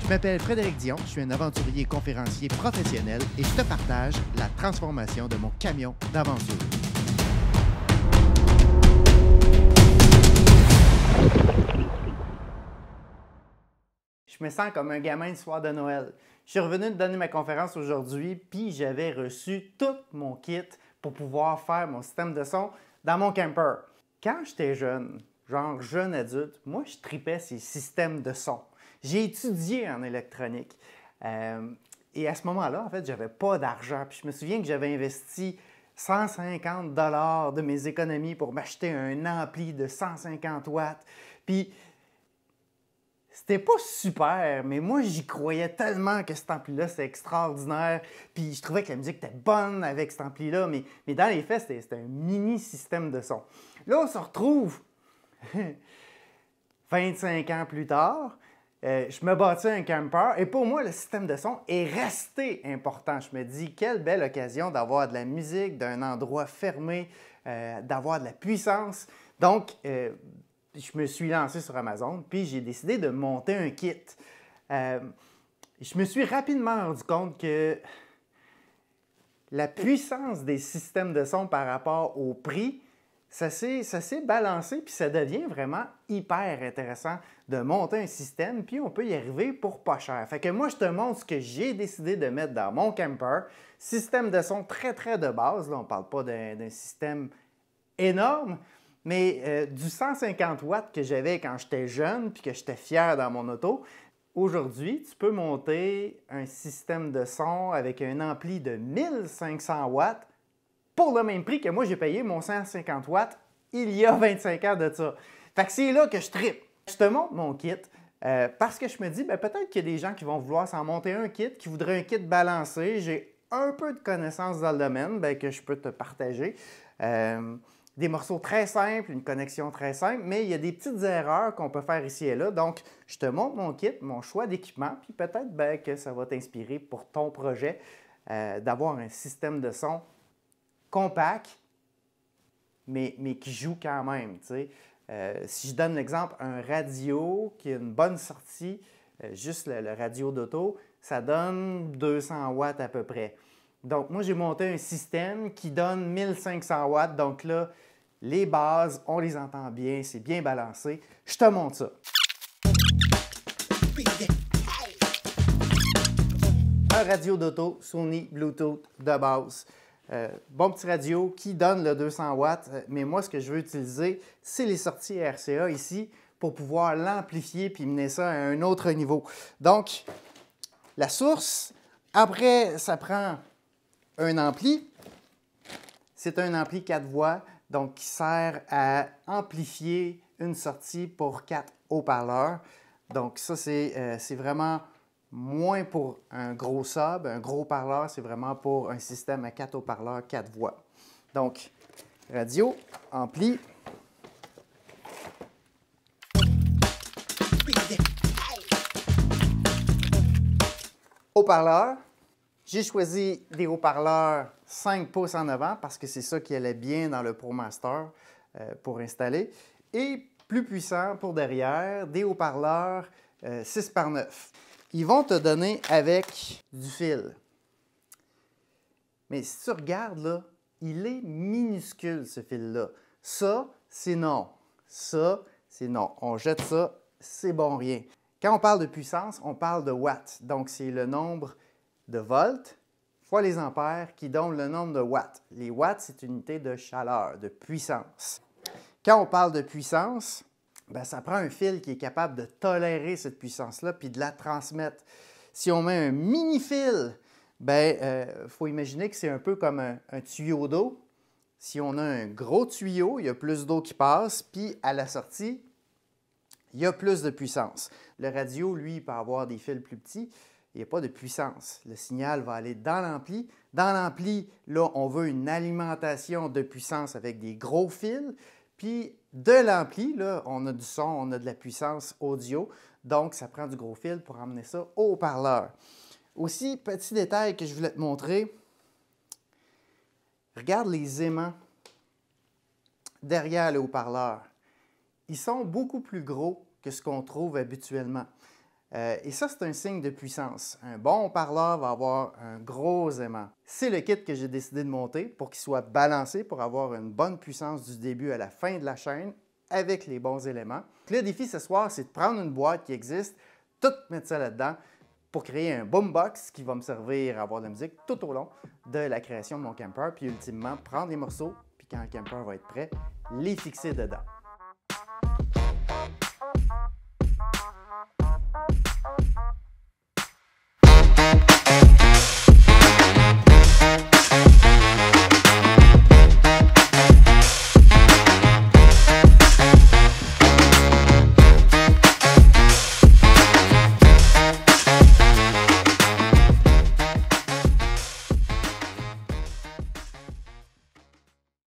Je m'appelle Frédéric Dion, je suis un aventurier conférencier professionnel et je te partage la transformation de mon camion d'aventure. Je me sens comme un gamin de soir de Noël. Je suis revenu de donner ma conférence aujourd'hui, puis j'avais reçu tout mon kit pour pouvoir faire mon système de son dans mon camper. Quand j'étais jeune, genre jeune adulte, moi je tripais ces systèmes de son. J'ai étudié en électronique. Et à ce moment-là, en fait, j'avais pas d'argent. Puis je me souviens que j'avais investi 150 $ de mes économies pour m'acheter un ampli de 150 watts. Puis c'était pas super, mais moi, j'y croyais tellement que cet ampli-là, c'était extraordinaire. Puis je trouvais que la musique était bonne avec cet ampli-là, mais dans les faits, c'était un mini système de son. Là, on se retrouve 25 ans plus tard. Je me bâtis un camper et pour moi, le système de son est resté important. Je me dis, quelle belle occasion d'avoir de la musique, d'un endroit fermé, d'avoir de la puissance. Donc, je me suis lancé sur Amazon, puis j'ai décidé de monter un kit. Je me suis rapidement rendu compte que la puissance des systèmes de son par rapport au prix, ça s'est balancé, puis ça devient vraiment hyper intéressant de monter un système, puis on peut y arriver pour pas cher. Fait que moi, je te montre ce que j'ai décidé de mettre dans mon camper. Système de son très, très de base. Là, on ne parle pas d'un système énorme, mais du 150 watts que j'avais quand j'étais jeune, puis que j'étais fier dans mon auto. Aujourd'hui, tu peux monter un système de son avec un ampli de 1500 watts pour le même prix que moi, j'ai payé mon 150 watts il y a 25 ans de ça. Fait que c'est là que je trippe. Je te montre mon kit parce que je me dis, peut-être qu'il y a des gens qui vont vouloir s'en monter un kit, qui voudraient un kit balancé. J'ai un peu de connaissances dans le domaine que je peux te partager. Des morceaux très simples, une connexion très simple, mais il y a des petites erreurs qu'on peut faire ici et là. Donc, je te montre mon kit, mon choix d'équipement, puis peut-être que ça va t'inspirer pour ton projet d'avoir un système de son compact, mais qui joue quand même. Si je donne l'exemple, un radio qui a une bonne sortie, juste le radio d'auto, ça donne 200 watts à peu près. Donc, moi, j'ai monté un système qui donne 1500 watts. Donc là, les bases, on les entend bien, c'est bien balancé. Je te montre ça. Un radio d'auto Sony Bluetooth de base. Bon petit radio qui donne le 200 watts, mais moi, ce que je veux utiliser, c'est les sorties RCA ici pour pouvoir l'amplifier puis mener ça à un autre niveau. Donc, la source, après, ça prend un ampli. C'est un ampli 4 voix, donc qui sert à amplifier une sortie pour 4 haut-parleurs. Donc, ça, c'est vraiment moins pour un gros sub. Un gros parleur, c'est vraiment pour un système à 4 haut-parleurs, 4 voix. Donc, radio, ampli. Haut-parleur. J'ai choisi des haut-parleurs 5 pouces en avant parce que c'est ça qui allait bien dans le ProMaster pour installer. Et plus puissant pour derrière, des haut-parleurs 6x9. Ils vont te donner avec du fil. Mais si tu regardes, là, il est minuscule, ce fil-là. Ça, c'est non. Ça, c'est non. On jette ça, c'est bon rien. Quand on parle de puissance, on parle de watts. Donc, c'est le nombre de volts fois les ampères qui donnent le nombre de watts. Les watts, c'est une unité de chaleur, de puissance. Quand on parle de puissance, ça prend un fil qui est capable de tolérer cette puissance-là puis de la transmettre. Si on met un mini-fil, faut imaginer que c'est un peu comme un tuyau d'eau. Si on a un gros tuyau, il y a plus d'eau qui passe, puis à la sortie, il y a plus de puissance. Le radio, lui, il peut avoir des fils plus petits. Il n'y a pas de puissance. Le signal va aller dans l'ampli. Dans l'ampli, là, on veut une alimentation de puissance avec des gros fils. Puis de l'ampli, là, on a du son, on a de la puissance audio. Donc, ça prend du gros fil pour emmener ça au haut-parleur. Aussi, petit détail que je voulais te montrer. Regarde les aimants derrière le haut-parleur. Ils sont beaucoup plus gros que ce qu'on trouve habituellement. Et ça, c'est un signe de puissance. Un bon haut-parleur va avoir un gros aimant. C'est le kit que j'ai décidé de monter pour qu'il soit balancé, pour avoir une bonne puissance du début à la fin de la chaîne avec les bons éléments. Le défi ce soir, c'est de prendre une boîte qui existe, tout mettre ça là-dedans pour créer un boombox qui va me servir à avoir de la musique tout au long de la création de mon camper, puis ultimement prendre les morceaux, puis quand le camper va être prêt, les fixer dedans.